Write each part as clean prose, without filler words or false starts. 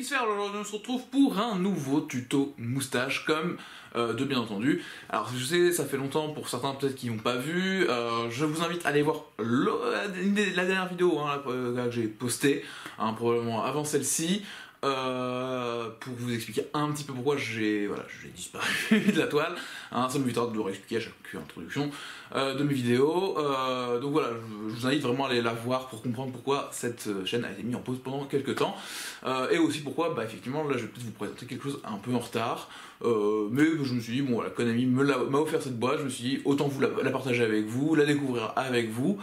Pixfer, aujourd'hui on se retrouve pour un nouveau tuto moustache comme de bien entendu. Alors je sais, ça fait longtemps pour certains peut-être qui n'ont pas vu, je vous invite à aller voir la dernière vidéo que j'ai postée, probablement avant celle-ci, pour vous expliquer un petit peu pourquoi j'ai disparu de la toile. Ça me évitera de le réexpliquer à chaque introduction de mes vidéos. Donc voilà, je vous invite vraiment à aller la voir pour comprendre pourquoi cette chaîne a été mise en pause pendant quelques temps. Et aussi pourquoi, effectivement, là je vais peut-être vous présenter quelque chose un peu en retard. Mais je me suis dit, bon voilà, Konami m'a offert cette boîte, je me suis dit, autant vous la partager avec vous, la découvrir avec vous.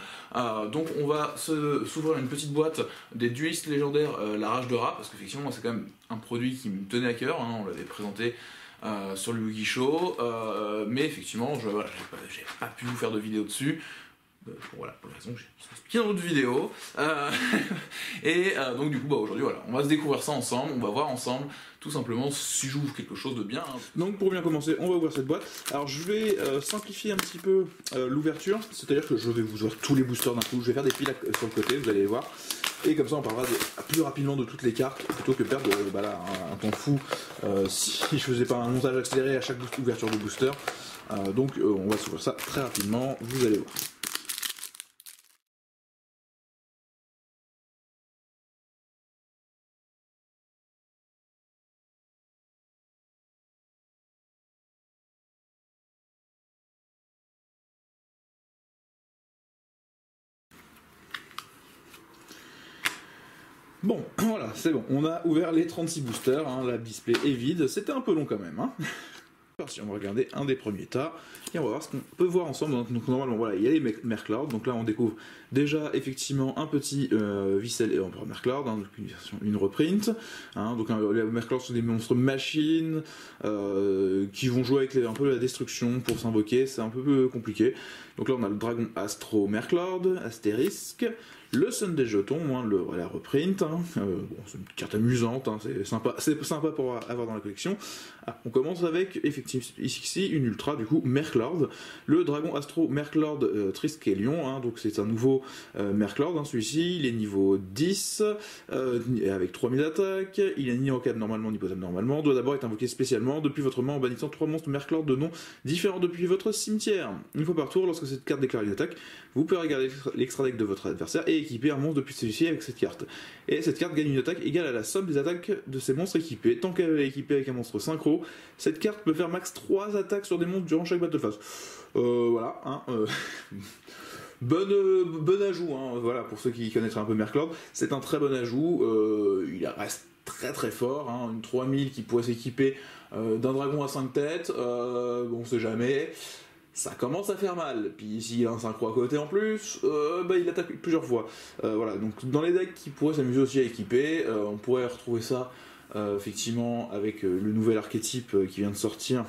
Donc on va s'ouvrir une petite boîte des duelistes légendaires, la rage de rat, parce qu'effectivement c'est quand même un produit qui me tenait à cœur, on l'avait présenté sur le Wiki Show, mais effectivement j'ai pas pu vous faire de vidéo dessus. Pour la raison que j'ai expliqué dans l'autre vidéo. Donc du coup aujourd'hui voilà, on va se découvrir ça ensemble, on va voir ensemble tout simplement si j'ouvre quelque chose de bien. Donc pour bien commencer, on va ouvrir cette boîte. Alors je vais simplifier un petit peu l'ouverture, c'est-à-dire que je vais vous ouvrir tous les boosters d'un coup, je vais faire des piles sur le côté, vous allez les voir. Et comme ça on parlera plus rapidement de toutes les cartes, plutôt que perdre un temps fou si je faisais pas un montage accéléré à chaque ouverture de booster. Donc on va s'ouvrir ça très rapidement, vous allez voir. Bon, voilà, c'est bon, on a ouvert les 36 boosters, la display est vide, c'était un peu long quand même. On va regarder un des premiers tas, et on va voir ce qu'on peut voir ensemble. Donc normalement, voilà, il y a les Merclord, donc là on découvre déjà effectivement un petit Vissel et Empereur Merclord, donc une reprint. Donc les Merclord sont des monstres machines qui vont jouer avec un peu la destruction pour s'invoquer, c'est un peu compliqué. Donc là on a le Dragon Astro Merclord, Astérisque, le Sun des jetons, la reprint, c'est une carte amusante, c'est sympa pour avoir dans la collection. On commence avec effectivement ici une ultra du coup Merclord, le Dragon Astro Merclord Triskelion, donc c'est un nouveau Merclord, celui-ci il est niveau 10 avec 3000 attaques, il est ni en cadre normalement ni potable normalement, doit d'abord être invoqué spécialement depuis votre main en bannissant 3 monstres Merclord de nom différents depuis votre cimetière. Une fois par tour, lorsque cette carte déclare une attaque, vous pouvez regarder l'extra deck de votre adversaire et équiper un monstre depuis celui-ci avec cette carte. Et cette carte gagne une attaque égale à la somme des attaques de ces monstres équipés. Tant qu'elle est équipée avec un monstre synchro, cette carte peut faire max 3 attaques sur des monstres durant chaque battle phase. Voilà, bon ajout, voilà, pour ceux qui connaîtraient un peu Merclord, c'est un très bon ajout, il reste très fort, une 3000 qui pourrait s'équiper d'un dragon à 5 têtes, on sait jamais. Ça commence à faire mal, puis s'il a un synchro à côté en plus, il attaque plusieurs fois. Voilà, donc dans les decks qui pourraient s'amuser aussi à équiper, on pourrait retrouver ça effectivement avec le nouvel archétype qui vient de sortir,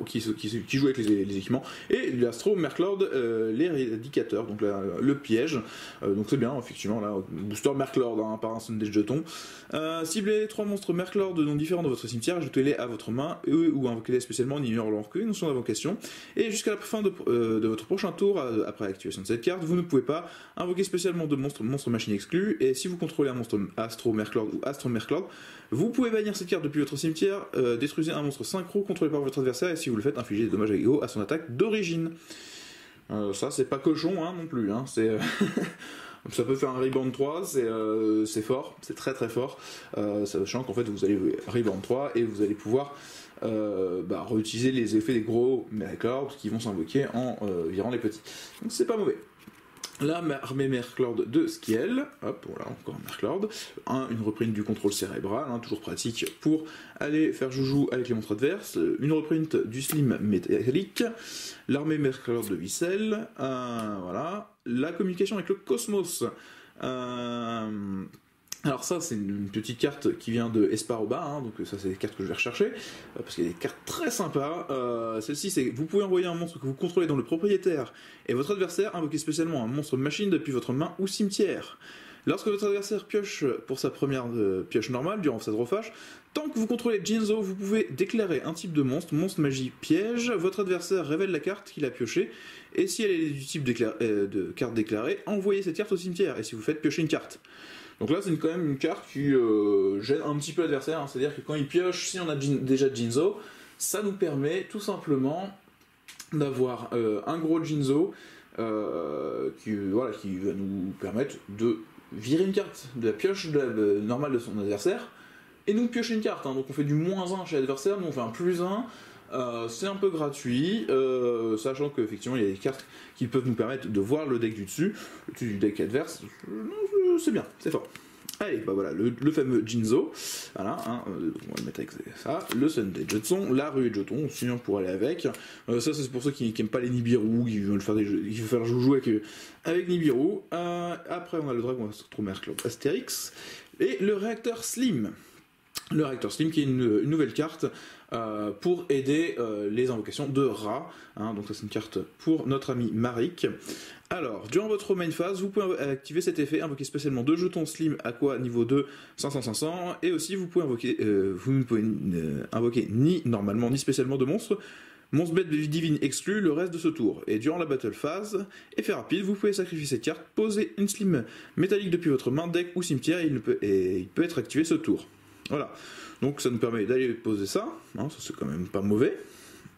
qui joue avec les équipements, et l'Astro Merclord, l'éradicateur, donc le piège, donc c'est bien, effectivement, là, booster Merclord, par un Sun des jetons. Ciblez 3 monstres Merclord de noms différents de votre cimetière, ajoutez-les à votre main, ou invoquez-les spécialement en ignorant leur notion d'invocation, et jusqu'à la fin de votre prochain tour, après l'activation de cette carte, vous ne pouvez pas invoquer spécialement de monstres machines exclus, et si vous contrôlez un monstre Astro Merclord ou Astro Merclord, vous pouvez bannir cette carte depuis votre cimetière, détruisez un monstre synchro contrôlé par votre adversaire, et si vous le faites, infligez des dommages égaux à son attaque d'origine. Ça c'est pas cochon non plus, c'est... Ça peut faire un Rebound 3, c'est fort, c'est très fort, sachant qu'en fait vous allez Rebound 3 et vous allez pouvoir réutiliser les effets des gros Merclord qui vont s'invoquer en virant les petits. Donc c'est pas mauvais. La armée Merclord de Skiel, voilà, encore un Merclord, une reprint du contrôle cérébral, toujours pratique pour aller faire joujou avec les monstres adverses, une reprint du Slim métallique, l'armée Merclord de Vissel, voilà, la communication avec le Cosmos. Alors ça c'est une petite carte qui vient de Esparoba, donc ça c'est des cartes que je vais rechercher, parce qu'il y a des cartes très sympas. Celle-ci c'est vous pouvez envoyer un monstre que vous contrôlez dans le propriétaire, et votre adversaire invoquez spécialement un monstre machine depuis votre main ou cimetière. Lorsque votre adversaire pioche pour sa première pioche normale durant sa drofage, tant que vous contrôlez Jinzo, vous pouvez déclarer un type de monstre magie piège, votre adversaire révèle la carte qu'il a piochée, et si elle est du type de carte déclarée, envoyez cette carte au cimetière, et si vous faites piocher une carte. Donc là, c'est quand même une carte qui gêne un petit peu l'adversaire, hein. C'est-à-dire que quand il pioche, si on a déjà Jinzo, ça nous permet tout simplement d'avoir un gros Jinzo qui va nous permettre de virer une carte de la pioche normale de son adversaire et nous piocher une carte, hein. Donc on fait du -1 chez l'adversaire, nous on fait un +1. C'est un peu gratuit, sachant qu'effectivement il y a des cartes qui peuvent nous permettre de voir le deck du dessus du deck adverse. C'est bien, c'est fort. Allez, bah voilà, le fameux Jinzo, voilà, hein, on va le mettre avec ça, le Sunday Jetson, la ruée de jetons aussi, hein, pour aller avec. Ça c'est pour ceux qui n'aiment pas les Nibiru, qui veulent faire joujou avec Nibiru. Après on a le Dragon Astromerclop Astérix et le réacteur Slim. Le réacteur Slim qui est une nouvelle carte pour aider les invocations de Ra, hein, donc ça c'est une carte pour notre ami Marik. Alors, durant votre main phase, vous pouvez activer cet effet, invoquer spécialement 2 jetons Slim Aqua niveau 2, 500-500, et aussi vous pouvez invoquer, vous ne pouvez invoquer ni normalement ni spécialement de monstres bête divine exclu le reste de ce tour. Et durant la battle phase, effet rapide, vous pouvez sacrifier cette carte, poser une Slim métallique depuis votre main, deck ou cimetière, et il peut être activé ce tour. Voilà, donc ça nous permet d'aller poser ça, hein, ça c'est quand même pas mauvais,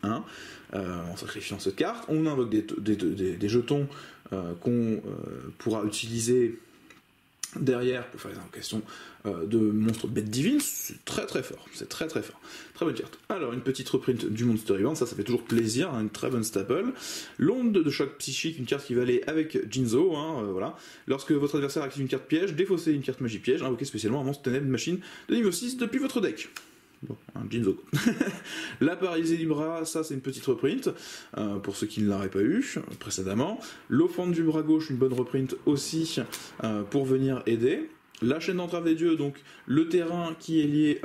hein, en sacrifiant cette carte. On invoque des jetons qu'on pourra utiliser derrière pour faire des invocations de monstres bêtes divines. C'est très très fort, c'est très très fort. Très bonne carte. Alors une petite reprint du Monster Event, ça fait toujours plaisir, hein, une très bonne staple. L'onde de choc psychique, une carte qui va aller avec Jinzo, hein, voilà. Lorsque votre adversaire active une carte piège, défaussez une carte magie piège, invoquez spécialement un monstre ténèbres machine de niveau 6 depuis votre deck. Bon, un Jinzo. La paralysée du bras, ça c'est une petite reprint, pour ceux qui ne l'auraient pas eu précédemment. L'offrande du bras gauche, une bonne reprint aussi, pour venir aider. La chaîne d'entrave des dieux, donc le terrain qui est lié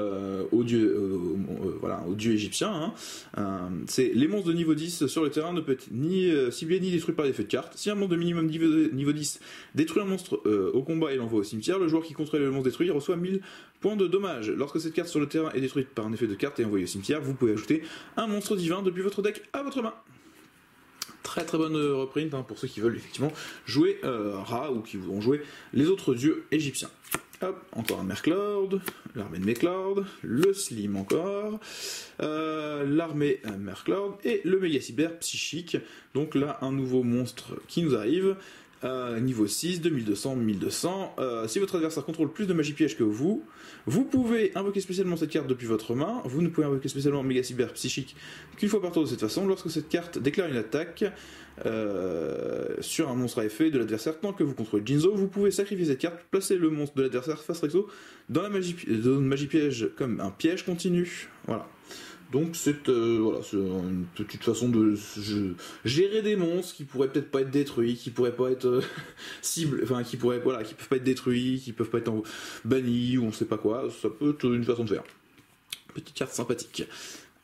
au dieu égyptien, hein. C'est les monstres de niveau 10 sur le terrain ne peut être ni ciblé ni détruit par l'effet de carte. Si un monstre de minimum niveau 10 détruit un monstre au combat et l'envoie au cimetière, le joueur qui contrôle le monstre détruit reçoit 1000 points de dommage. Lorsque cette carte sur le terrain est détruite par un effet de carte et envoyée au cimetière, vous pouvez ajouter un monstre divin depuis votre deck à votre main. Très très bonne reprint, hein, pour ceux qui veulent effectivement jouer Ra ou qui voudront jouer les autres dieux égyptiens. Hop, encore un Merklord, l'armée de Merklord, le Slim encore, l'armée Merklord et le Méga Cyber Psychique. Donc là, un nouveau monstre qui nous arrive. Niveau 6, 2200, 1200. Si votre adversaire contrôle plus de magie piège que vous pouvez invoquer spécialement cette carte depuis votre main. Vous ne pouvez invoquer spécialement Méga Cyber Psychique qu'une fois par tour de cette façon. Lorsque cette carte déclare une attaque sur un monstre à effet de l'adversaire, tant que vous contrôlez Jinzo, vous pouvez sacrifier cette carte, placer le monstre de l'adversaire face recto dans la zone magie piège comme un piège continu. Voilà. Donc c'est une petite façon de gérer des monstres qui pourraient peut-être pas être détruits, qui pourraient pas être qui peuvent pas être détruits, qui peuvent pas être bannis ou on sait pas quoi. Ça peut être une façon de faire. Petite carte sympathique.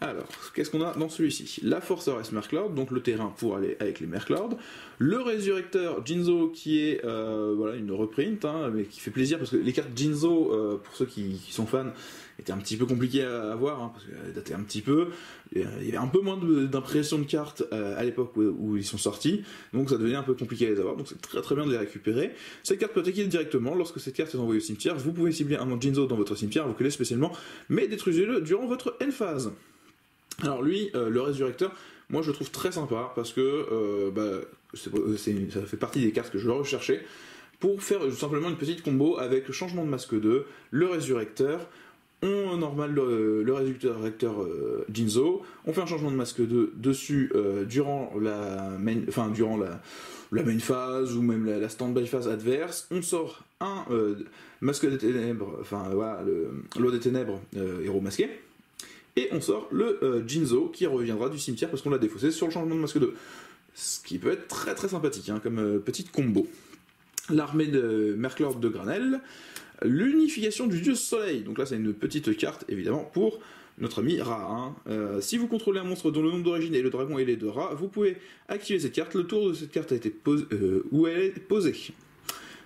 Alors, qu'est-ce qu'on a dans celui-ci? La Forceress Merklord, donc le terrain pour aller avec les Merklord. Le Résurrecteur Jinzo qui est une reprint, hein, mais qui fait plaisir parce que les cartes Jinzo, pour ceux qui sont fans, étaient un petit peu compliquées à avoir, hein, parce qu'elles dataient un petit peu. Il y avait un peu moins d'impression de cartes à l'époque où ils sont sortis, donc ça devenait un peu compliqué à les avoir, donc c'est très très bien de les récupérer. Cette carte peut attaquer directement. Lorsque cette carte est envoyée au cimetière, vous pouvez cibler un monstre Jinzo dans votre cimetière, vous collez spécialement, mais détruisez-le durant votre end phase. Alors lui, le Résurrecteur, moi je le trouve très sympa parce que ça fait partie des cartes que je recherchais pour faire simplement une petite combo avec le changement de masque 2, le Résurrecteur, on normal le Résurrecteur Jinzo, on fait un changement de masque 2 dessus durant la main phase ou même la stand-by phase adverse, on sort un masque des ténèbres, l'eau des ténèbres héros masqué. Et on sort le Jinzo qui reviendra du cimetière parce qu'on l'a défaussé sur le changement de masque 2. Ce qui peut être très très sympathique, hein, comme petite combo. L'armée de Merklord de Granel. L'unification du dieu soleil. Donc là c'est une petite carte évidemment pour notre ami Ra. Hein. Si vous contrôlez un monstre dont le nom d'origine est le dragon ailé de Ra, vous pouvez activer cette carte. Le tour de cette carte a été où elle est posée.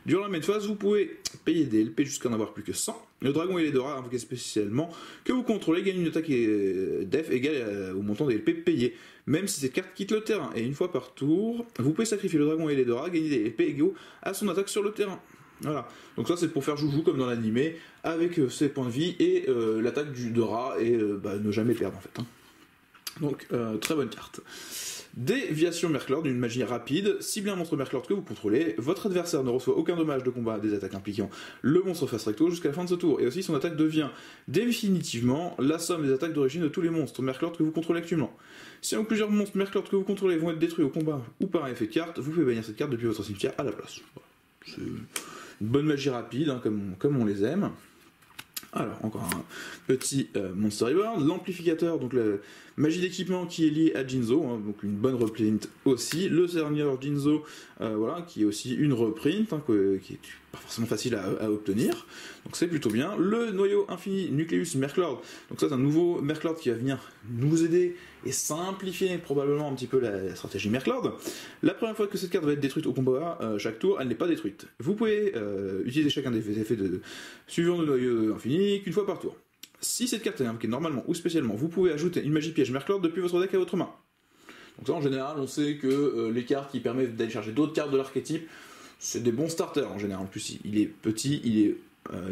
Durant la main phase, vous pouvez payer des LP jusqu'à n'en avoir plus que 100. Le dragon ailé de Ra, invoqué spécialement, que vous contrôlez, gagne une attaque def égale au montant des LP payés, même si cette carte quitte le terrain. Et une fois par tour, vous pouvez sacrifier le dragon ailé de Ra, gagner des LP égaux à son attaque sur le terrain. Voilà, donc ça c'est pour faire joujou comme dans l'animé, avec ses points de vie et l'attaque de rat et ne jamais perdre en fait. Hein. Donc très bonne carte. Déviation Merclord, une magie rapide. Ciblez un monstre Merclord que vous contrôlez. Votre adversaire ne reçoit aucun dommage de combat des attaques impliquant le monstre face recto jusqu'à la fin de ce tour. Et aussi son attaque devient définitivement la somme des attaques d'origine de tous les monstres Merclord que vous contrôlez actuellement. Si un ou plusieurs monstres Merclord que vous contrôlez vont être détruits au combat ou par un effet de carte, vous pouvez bannir cette carte depuis votre cimetière à la place. Voilà. C'est une bonne magie rapide, hein, comme on les aime. Alors, encore un petit Monster Reborn, l'amplificateur, donc la magie d'équipement qui est liée à Jinzo, hein, donc une bonne reprint aussi, le Seigneur Jinzo, voilà, qui est aussi une reprint, hein, qui est pas forcément facile à obtenir, donc c'est plutôt bien. Le noyau infini Nucleus Merclord, donc ça c'est un nouveau Merclord qui va venir nous aider et simplifier probablement un petit peu la stratégie Merclord. La première fois que cette carte va être détruite au combat, chaque tour, elle n'est pas détruite. Vous pouvez utiliser chacun des effets suivant le noyau infini qu'une fois par tour. Si cette carte est invoquée normalement ou spécialement, vous pouvez ajouter une magie piège Merclord depuis votre deck à votre main. Donc ça en général, on sait que les cartes qui permettent d'aller chercher d'autres cartes de l'archétype, c'est des bons starters en général. En plus, il est petit, il est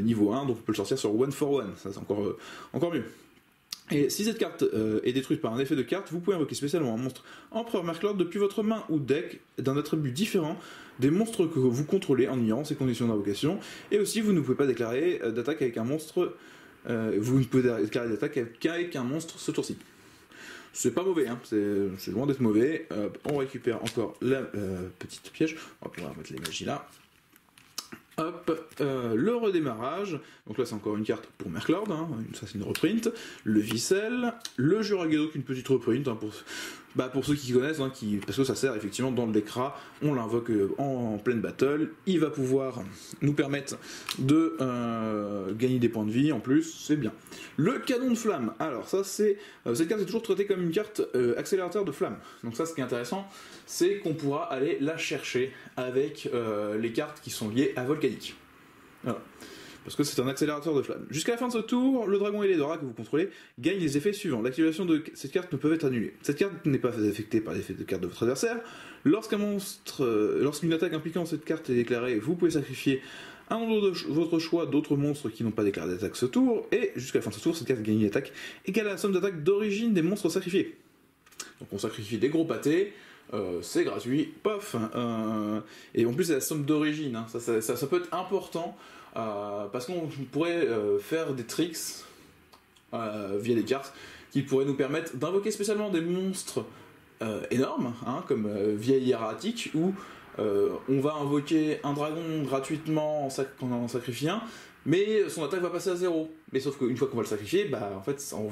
niveau 1, donc on peut le sortir sur 1 for 1, ça c'est encore mieux. Et si cette carte est détruite par un effet de carte, vous pouvez invoquer spécialement un monstre Empereur Merclord depuis votre main ou deck d'un attribut différent des monstres que vous contrôlez en ignorant ces conditions d'invocation. Et aussi, vous ne pouvez pas déclarer d'attaque avec un monstre. Vous ne pouvez déclarer d'attaque qu'avec un monstre ce tour-ci. C'est pas mauvais, hein, c'est loin d'être mauvais. On récupère encore la petite piège. On va pouvoir mettre les magies là. Hop, le redémarrage, donc là c'est encore une carte pour Merclord, hein, ça c'est une reprint, le Vicel, le Juragedok, une petite reprint, hein, pour ceux qui connaissent, hein, parce que ça sert effectivement dans le deck rat, on l'invoque en pleine battle, il va pouvoir nous permettre de gagner des points de vie en plus, c'est bien. Le canon de flamme, alors ça c'est, cette carte est toujours traitée comme une carte accélérateur de flamme, donc ça ce qui est intéressant, c'est qu'on pourra aller la chercher avec les cartes qui sont liées à Volcanique. Voilà. Parce que c'est un accélérateur de flamme. Jusqu'à la fin de ce tour, le dragon et les Dora que vous contrôlez gagnent les effets suivants. L'activation de cette carte ne peut être annulée. Cette carte n'est pas affectée par l'effet de carte de votre adversaire. Lorsqu'une attaque impliquant cette carte est déclarée, vous pouvez sacrifier un nombre de votre choix d'autres monstres qui n'ont pas déclaré d'attaque ce tour. Et jusqu'à la fin de ce tour, cette carte gagne une attaque égale à la somme d'attaque d'origine des monstres sacrifiés. Donc on sacrifie des gros pâtés. C'est gratuit, pof, et en plus c'est la somme d'origine, hein. Ça peut être important, parce qu'on pourrait faire des tricks via des cartes qui pourraient nous permettre d'invoquer spécialement des monstres énormes, hein, comme vieille hiératique, où on va invoquer un dragon gratuitement en sacrifiant un, mais son attaque va passer à 0. Mais sauf qu'une fois qu'on va le sacrifier, en fait, on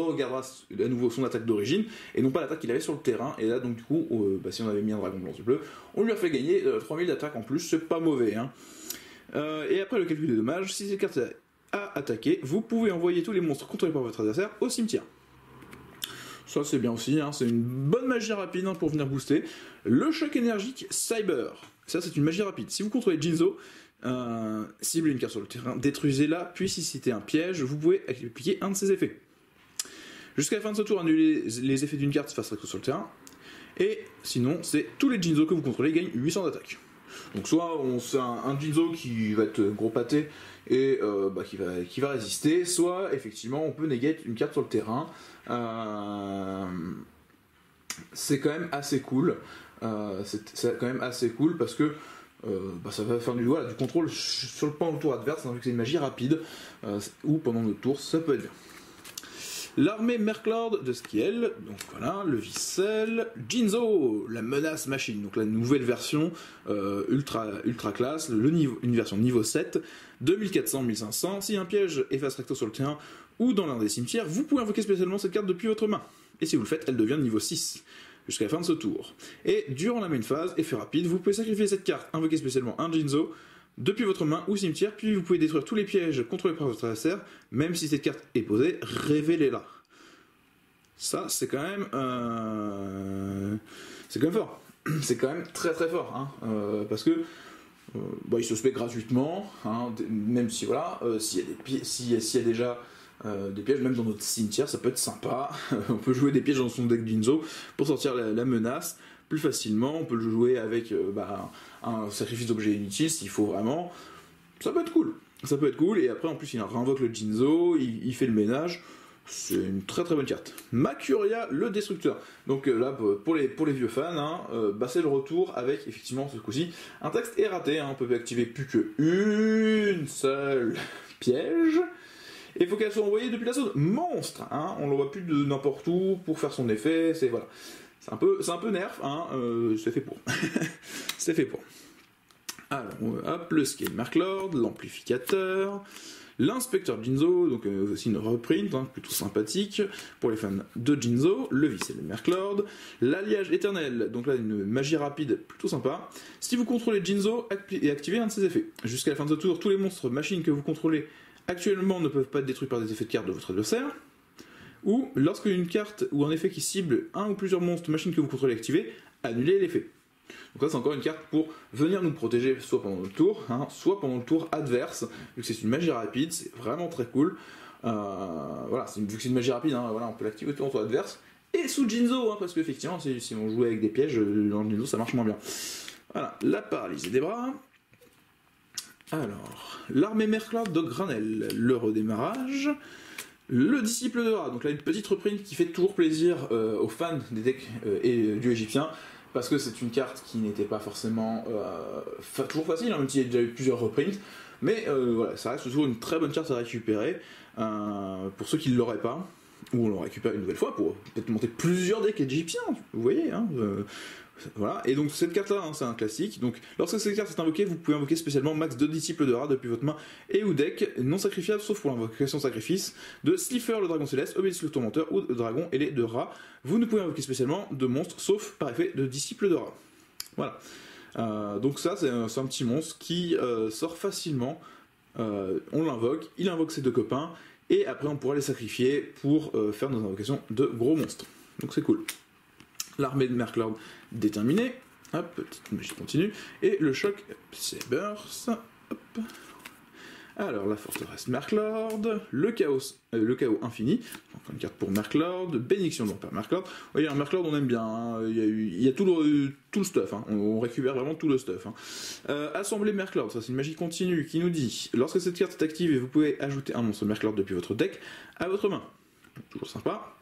regardera à nouveau son attaque d'origine, et non pas l'attaque qu'il avait sur le terrain. Et là, donc du coup, si on avait mis un dragon blanc bleu, on lui a fait gagner 3000 d'attaque en plus, c'est pas mauvais. Hein. Et après le calcul des dommages, si cette carte a attaqué, vous pouvez envoyer tous les monstres contrôlés par votre adversaire au cimetière. Ça c'est bien aussi, hein, c'est une bonne magie rapide, hein, pour venir booster. Le choc énergique Cyber, ça c'est une magie rapide. Si vous contrôlez Jinzo, ciblez une carte sur le terrain, détruisez-la, puis si c'était un piège, vous pouvez appliquer un de ses effets. Jusqu'à la fin de ce tour, annulez les effets d'une carte face recto sur le terrain, et sinon, c'est tous les Jinzo que vous contrôlez gagnent 800 d'attaque. Donc soit c'est un Jinzo qui va être gros pâté et qui va résister, soit effectivement on peut negate une carte sur le terrain. C'est quand même assez cool. C'est quand même assez cool parce que ça va faire du contrôle sur le pendant le tour adverse, hein, vu que c'est une magie rapide, ou pendant notre tour, ça peut être bien. L'armée Merclord de Skiel, donc voilà, le Vicel, Jinzo, la menace machine, donc la nouvelle version ultra classe, une version niveau 7, 2400-1500. Si un piège est face recto sur le terrain ou dans l'un des cimetières, vous pouvez invoquer spécialement cette carte depuis votre main. Et si vous le faites, elle devient de niveau 6. Jusqu'à la fin de ce tour. Et durant la main phase, effet rapide, vous pouvez sacrifier cette carte, invoquer spécialement un Jinzo depuis votre main ou cimetière, puis vous pouvez détruire tous les pièges contrôlés par votre adversaire, même si cette carte est posée, révélez-la. Ça, c'est quand même fort. C'est quand même très très fort, hein, parce que il se fait gratuitement, hein, même si voilà, s'il y a déjà des pièges, même dans notre cimetière, ça peut être sympa. On peut jouer des pièges dans son deck Jinzo pour sortir la menace plus facilement. On peut le jouer avec un sacrifice d'objets inutiles s'il faut vraiment. ça peut être cool. Ça peut être cool, et après en plus il réinvoque le Jinzo, il fait le ménage. C'est une très très bonne carte. Makuria le Destructeur. Donc là, pour les vieux fans, hein, c'est le retour avec, effectivement, ce coup-ci, un texte erraté. Hein, on peut activer plus qu'une seule piège. Et il faut qu'elle soit envoyée depuis la zone monstre. Hein, on l'envoie plus de n'importe où pour faire son effet. Voilà. C'est un peu nerf. Hein, c'est fait pour. C'est fait pour. Alors, hop, le Scale Merclord, l'amplificateur. L'inspecteur Jinzo, donc aussi une reprint, hein, plutôt sympathique pour les fans de Jinzo, le Vicel Merclord, l'alliage éternel, donc là une magie rapide plutôt sympa. Si vous contrôlez Jinzo, activez un de ses effets. Jusqu'à la fin de ce tour, tous les monstres machines que vous contrôlez actuellement ne peuvent pas être détruits par des effets de carte de votre adversaire. Ou lorsque une carte ou un effet qui cible un ou plusieurs monstres machines que vous contrôlez est activé, annulez l'effet. Donc là c'est encore une carte pour venir nous protéger soit pendant le tour, hein, soit pendant le tour adverse, vu que c'est une magie rapide, c'est vraiment très cool. Voilà, vu que c'est une magie rapide, hein, voilà, on peut l'activer pendant le tour adverse, et sous Jinzo, hein, parce qu'effectivement si on jouait avec des pièges, dans Jinzo ça marche moins bien. Voilà, la paralysie des bras. Alors, l'armée Merclord de Granel, le redémarrage. Le disciple de Ra, donc là une petite reprint qui fait toujours plaisir aux fans des decks et du égyptien, parce que c'est une carte qui n'était pas forcément toujours facile, hein, même s'il y a déjà eu plusieurs reprints, mais voilà, ça reste toujours une très bonne carte à récupérer, pour ceux qui ne l'auraient pas, ou on le récupère une nouvelle fois pour peut-être monter plusieurs decks égyptiens, vous voyez, hein, voilà, et donc cette carte là, hein, c'est un classique, donc lorsque cette carte est invoquée, vous pouvez invoquer spécialement max 2 disciples de Ra depuis votre main et ou deck, non sacrifiable sauf pour l'invocation sacrifice de Slifer le dragon céleste, Obélisque le tourmenteur ou le dragon ailé de Ra. Vous ne pouvez invoquer spécialement de monstres sauf par effet de disciples de Ra. Voilà, donc ça c'est un petit monstre qui sort facilement, on l'invoque, il invoque ses deux copains, et après on pourra les sacrifier pour faire nos invocations de gros monstres, donc c'est cool. L'armée de Merclord déterminée, hop, petite magie continue, et le choc Sabers, hop. Alors la forteresse Merclord, le chaos infini, encore une carte pour Merclord, bénédiction de l'Empire Merclord. Vous voyez, un Merclord on aime bien, hein, il y a tout le stuff, hein, on récupère vraiment tout le stuff. Hein. Assemblée Merclord, ça c'est une magie continue qui nous dit, lorsque cette carte est active, vous pouvez ajouter un monstre Merclord depuis votre deck à votre main. Toujours sympa.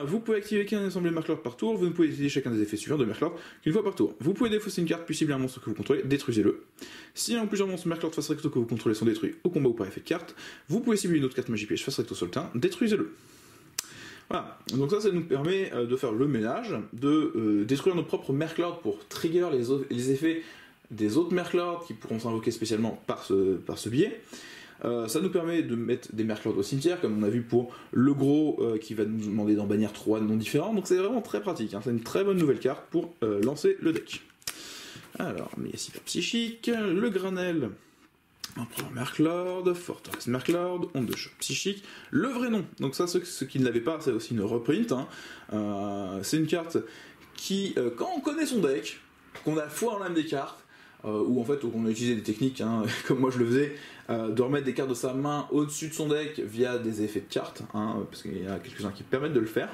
Vous pouvez activer qu'un assemblée Merclord par tour, vous ne pouvez utiliser chacun des effets suivants de Merclord qu'une fois par tour. Vous pouvez défausser une carte puis cibler un monstre que vous contrôlez, détruisez-le. Si un ou plusieurs monstres Merclord face recto que vous contrôlez sont détruits au combat ou par effet de carte, vous pouvez cibler une autre carte magie piège face recto sur le terrain, détruisez-le. Voilà, donc ça nous permet de faire le ménage, de détruire nos propres Merclord pour trigger les effets des autres Merclord qui pourront s'invoquer spécialement par ce biais. Ça nous permet de mettre des Merclord au cimetière, comme on a vu pour le gros qui va nous demander d'en bannir 3 noms différents, donc c'est vraiment très pratique, hein. C'est une très bonne nouvelle carte pour lancer le deck. Alors, Méga-Cypher Psychique, le Granel, Empereur Merclord, Forteresse Merclord, Onde de choc psychique, le vrai nom, donc ça ceux qui ne l'avaient pas, c'est aussi une reprint, hein. C'est une carte qui, quand on connaît son deck, qu'on a foi en l'âme des cartes, ou en fait on a utilisé des techniques, hein, comme moi je le faisais, de remettre des cartes de sa main au-dessus de son deck via des effets de cartes, hein, parce qu'il y a quelques-uns qui permettent de le faire.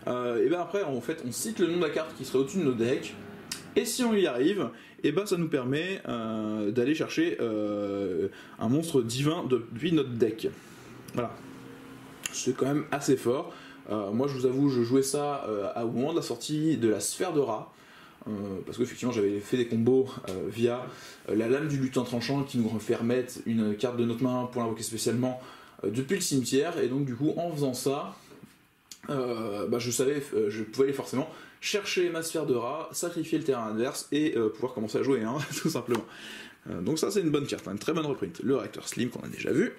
Et bien après en fait on cite le nom de la carte qui serait au-dessus de nos decks, et si on y arrive, et ben ça nous permet d'aller chercher un monstre divin depuis notre deck. Voilà, c'est quand même assez fort. Moi je vous avoue, je jouais ça au moment de la sortie de la Sphère de Ra. Parce qu'effectivement j'avais fait des combos via la lame du lutin tranchant qui nous fait remettre une carte de notre main pour l'invoquer spécialement depuis le cimetière, et donc du coup en faisant ça je pouvais aller forcément chercher ma Sphère de Ra, sacrifier le terrain adverse et pouvoir commencer à jouer, hein, tout simplement. Donc ça c'est une bonne carte, hein, une très bonne reprint. Le Rector Slim qu'on a déjà vu,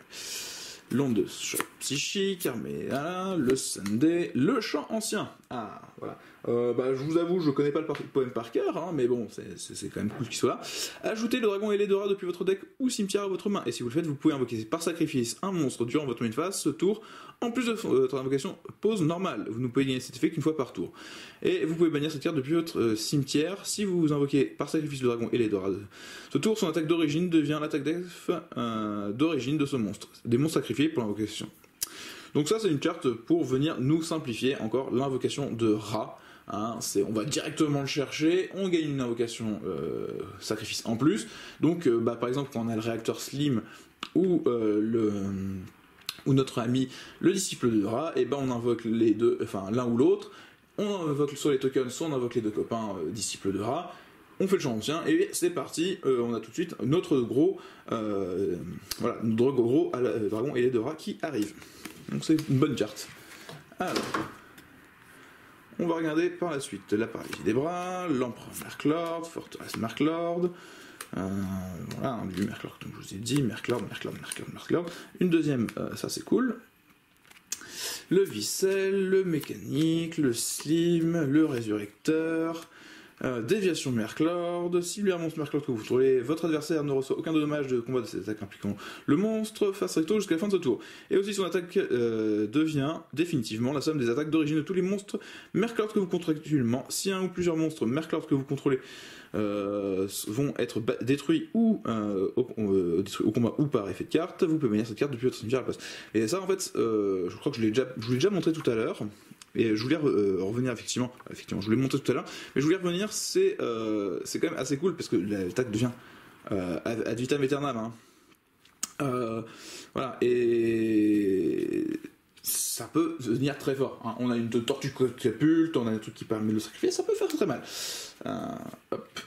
l'onde de choc psychique, armée, le Sunday, le chant ancien. Ah, voilà. Je vous avoue, je connais pas le poème par cœur, hein, mais bon, c'est quand même cool qu'il soit là. Ajoutez le dragon ailé de Ra depuis votre deck ou cimetière à votre main, et si vous le faites, vous pouvez invoquer par sacrifice un monstre durant votre main phase. Ce tour, en plus de votre invocation pose normale, vous ne pouvez gagner cet effet qu'une fois par tour. Et vous pouvez bannir cette carte depuis votre cimetière. Si vous invoquez par sacrifice le dragon ailé de Ra ce tour, son attaque d'origine devient l'attaque d'origine de ce monstre. Des monstres sacrifiés pour l'invocation. Donc ça c'est une carte pour venir nous simplifier encore l'invocation de Ra. Hein, on va directement le chercher, on gagne une invocation sacrifice en plus. Donc, par exemple, quand on a le réacteur Slim ou notre ami le disciple de Dra, et on invoque les deux, enfin l'un ou l'autre. On invoque soit les tokens, soit on invoque les deux copains disciples de Dra. On fait le champ ancien et c'est parti. On a tout de suite notre gros, notre gros dragon et les deux rats qui arrivent. Donc c'est une bonne carte. Alors. On va regarder par la suite la paralysie des bras, l'empereur Merklord, forteresse Merklord, voilà, du Merklord comme je vous ai dit, Merklord. Une deuxième, ça c'est cool. Le Vicel, le mécanique, le slim, le résurrecteur, déviation Merklord. Si lui un monstre Merklord que vous trouvez, votre adversaire ne reçoit aucun dommage de combat de cette attaque impliquant le monstre face recto jusqu'à la fin de ce tour. Et aussi son attaque devient définitivement la somme des attaques d'origine de tous les monstres Merklord que vous contrôlez actuellement. Si un ou plusieurs monstres Merklord que vous contrôlez vont être détruits ou au combat ou par effet de carte, vous pouvez bannir cette carte depuis votre cimetière à la place. Et ça en fait, je crois que je vous l'ai déjà montré tout à l'heure. Et je voulais revenir effectivement, je voulais monter tout à l'heure, mais je voulais revenir, c'est quand même assez cool parce que l'attaque devient ad vitam aeternam. Hein. Voilà, et ça peut devenir très fort. Hein. On a une tortue catapulte, on a un truc qui permet de le sacrifier, ça peut faire très mal. Hop.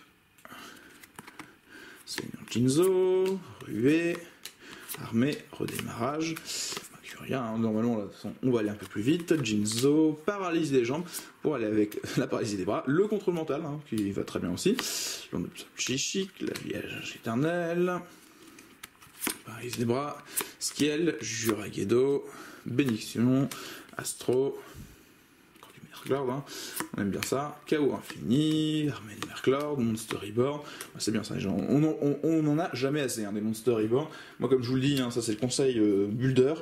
Seigneur Jinzo, ruée, armée, redémarrage. Rien, hein. Normalement, là, on va aller un peu plus vite. Jinzo, paralysie des jambes pour aller avec la paralysie des bras. Le contrôle mental, hein, qui va très bien aussi. Chichic, la liège éternelle. Paralysie des bras. Skiel, Juragedo, bénédiction, Astro. Encore du Merklord, hein. On aime bien ça. Chaos infini, armée de Merklord, Monster Reborn. C'est bien ça, les gens. On en a jamais assez, hein, des Monster Reborn. Moi, comme je vous le dis, hein, ça c'est le conseil Builder.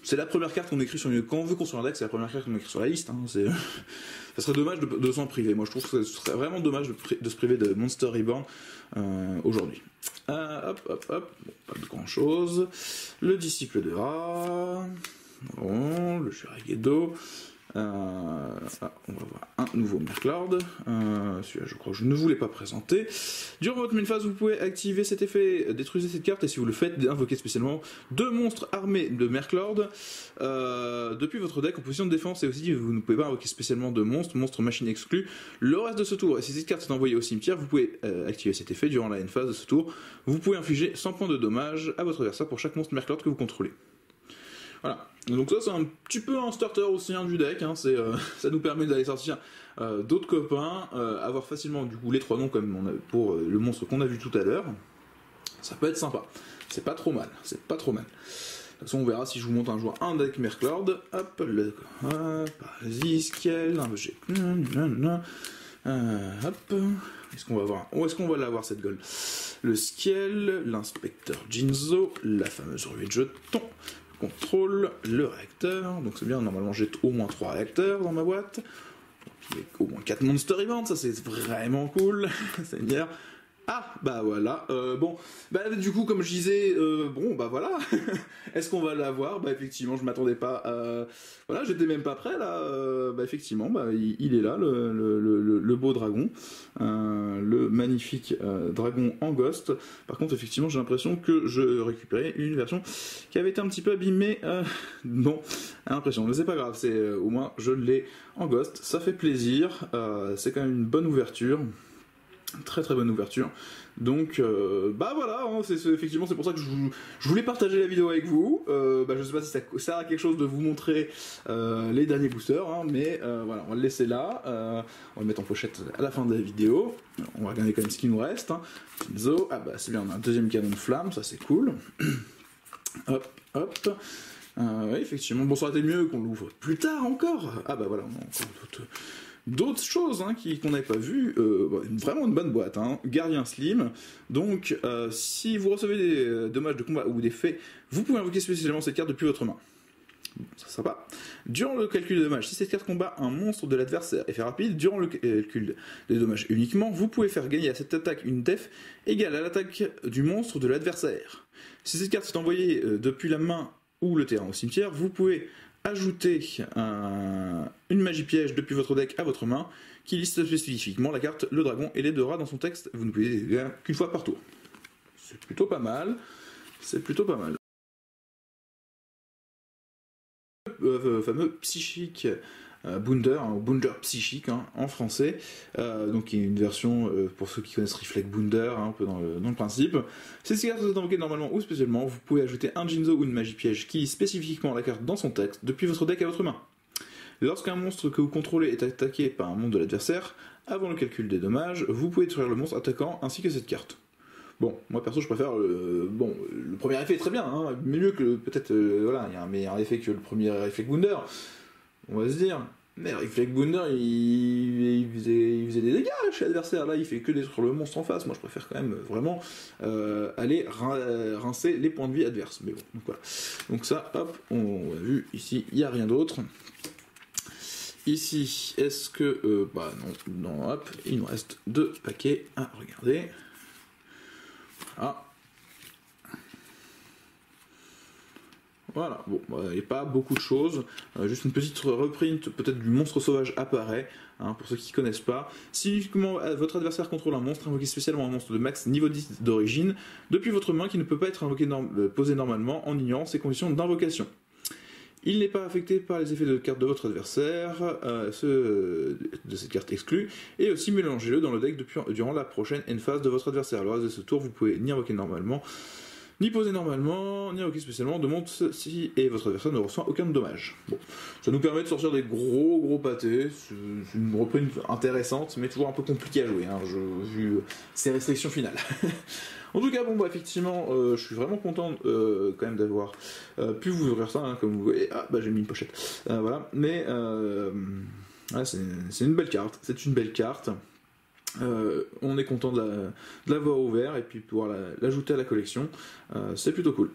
C'est la première carte qu'on écrit sur une... Quand on veut construire un deck, c'est la première carte qu'on écrit sur la liste. Hein. Ça serait dommage de s'en priver. Moi, je trouve que ce serait vraiment dommage de se priver de Monster Reborn aujourd'hui. Hop. Bon, pas de grand chose. Le disciple de Ra. Bon, le Juragedo. On va voir un nouveau Merklord. Celui-là, je crois que je ne vous l'ai pas présenté. Durant votre main phase, vous pouvez activer cet effet, détruisez cette carte, et si vous le faites, invoquez spécialement 2 monstres armés de Merklord depuis votre deck en position de défense, et aussi vous ne pouvez pas invoquer spécialement de monstres machine exclus le reste de ce tour. Et si cette carte est envoyée au cimetière, vous pouvez activer cet effet durant la end phase de ce tour. Vous pouvez infliger 100 points de dommage à votre adversaire pour chaque monstre Merklord que vous contrôlez. Voilà, donc ça c'est un petit peu un starter aussi du deck, hein. Ça nous permet d'aller sortir d'autres copains, avoir facilement du coup les 3 noms comme on a pour le monstre qu'on a vu tout à l'heure. Ça peut être sympa, c'est pas trop mal. De toute façon on verra si je vous montre un jour un deck Merklord. Hop, vas-y, Skiel, hop, est-ce qu'on va voir, où est-ce qu'on va l'avoir cette gold? Le Skiel, l'inspecteur Jinzo, la fameuse ruée de jetons, contrôle, le réacteur, donc c'est bien, normalement j'ai au moins 3 réacteurs dans ma boîte, donc il y a au moins 4 Monster Events, ça c'est vraiment cool, Seigneur. Ah, bah voilà, bon, bah du coup, comme je disais, bon, bah voilà, est-ce qu'on va l'avoir? Bah effectivement, je m'attendais pas, voilà, j'étais même pas prêt, là, bah effectivement, bah il est là, le beau dragon, le magnifique dragon en Ghost. Par contre, effectivement, j'ai l'impression que je récupérais une version qui avait été un petit peu abîmée, non, l'impression, mais c'est pas grave, c'est au moins, je l'ai en Ghost, ça fait plaisir, c'est quand même une bonne ouverture. Très très bonne ouverture. Donc bah voilà, hein, effectivement c'est pour ça que je voulais partager la vidéo avec vous. Bah, je sais pas si ça sert à quelque chose de vous montrer les derniers boosters, hein, mais voilà, on va le laisser là. On va le mettre en pochette à la fin de la vidéo. On va regarder quand même ce qu'il nous reste. Hein. Zo, ah bah c'est bien, on a un deuxième canon de flamme, ça c'est cool. Hop, hop. Oui, effectivement, bon ça aurait été mieux qu'on l'ouvre plus tard encore. Ah bah voilà, on a encore d'autres choses hein, qu'on n'avait pas vues, vraiment une bonne boîte, hein. Gardien Slim, donc si vous recevez des dommages de combat ou des faits, vous pouvez invoquer spécialement cette carte depuis votre main. Ça sympa. Durant le calcul des dommages, si cette carte combat un monstre de l'adversaire, effet rapide, durant le calcul des dommages uniquement, vous pouvez faire gagner à cette attaque une def égale à l'attaque du monstre de l'adversaire. Si cette carte est envoyée depuis la main ou le terrain au cimetière, vous pouvez ajouter une magie piège depuis votre deck à votre main qui liste spécifiquement la carte, le dragon et les 2 rats dans son texte. Vous ne pouvez les lire qu'une fois par tour. C'est plutôt pas mal. C'est plutôt pas mal. Le fameux psychique Bounder, ou Bounder psychique en français, donc qui est une version pour ceux qui connaissent Reflect Bounder, un peu dans le principe. Ces cartes sont invoquées normalement ou spécialement, vous pouvez ajouter un Jinzo ou une magie piège qui lit spécifiquement la carte dans son texte depuis votre deck à votre main. Lorsqu'un monstre que vous contrôlez est attaqué par un monstre de l'adversaire, avant le calcul des dommages, vous pouvez détruire le monstre attaquant ainsi que cette carte. Bon, moi perso je préfère le premier effet est très bien, hein, mieux que peut-être voilà, il y a un meilleur effet que le premier Reflect Bounder, on va se dire. Mais Reflect Bounder il faisait des dégâts chez l'adversaire, là il fait que détruire le monstre en face. Moi je préfère quand même vraiment aller rincer les points de vie adverses. Mais bon, donc voilà. Donc ça, hop, on a vu ici, il n'y a rien d'autre. Ici, est-ce que... non, hop, il nous reste 2 paquets à regarder. Voilà, bon, il n'y a pas beaucoup de choses, juste une petite reprint peut-être du monstre sauvage apparaît, pour ceux qui ne connaissent pas. Si votre adversaire contrôle un monstre, invoquez spécialement un monstre de max niveau 10 d'origine, depuis votre main qui ne peut pas être posé normalement en ignorant ses conditions d'invocation. Il n'est pas affecté par les effets de carte de votre adversaire, ceux de cette carte exclue, et aussi mélangez-le dans le deck durant la prochaine end phase de votre adversaire. Le reste de ce tour, vous pouvez ni invoquer normalement, ni poser normalement, ni invoquer spécialement de monstre si et votre adversaire ne reçoit aucun dommage. Bon, ça nous permet de sortir des gros pâtés, c'est une reprint intéressante, mais toujours un peu compliquée à jouer, vu ces restrictions finales. En tout cas, effectivement, je suis vraiment content quand même d'avoir pu vous ouvrir ça, comme vous voyez. J'ai mis une pochette. Voilà, mais c'est une belle carte. C'est une belle carte. On est content de l'avoir ouvert et puis pouvoir l'ajouter à la collection. C'est plutôt cool.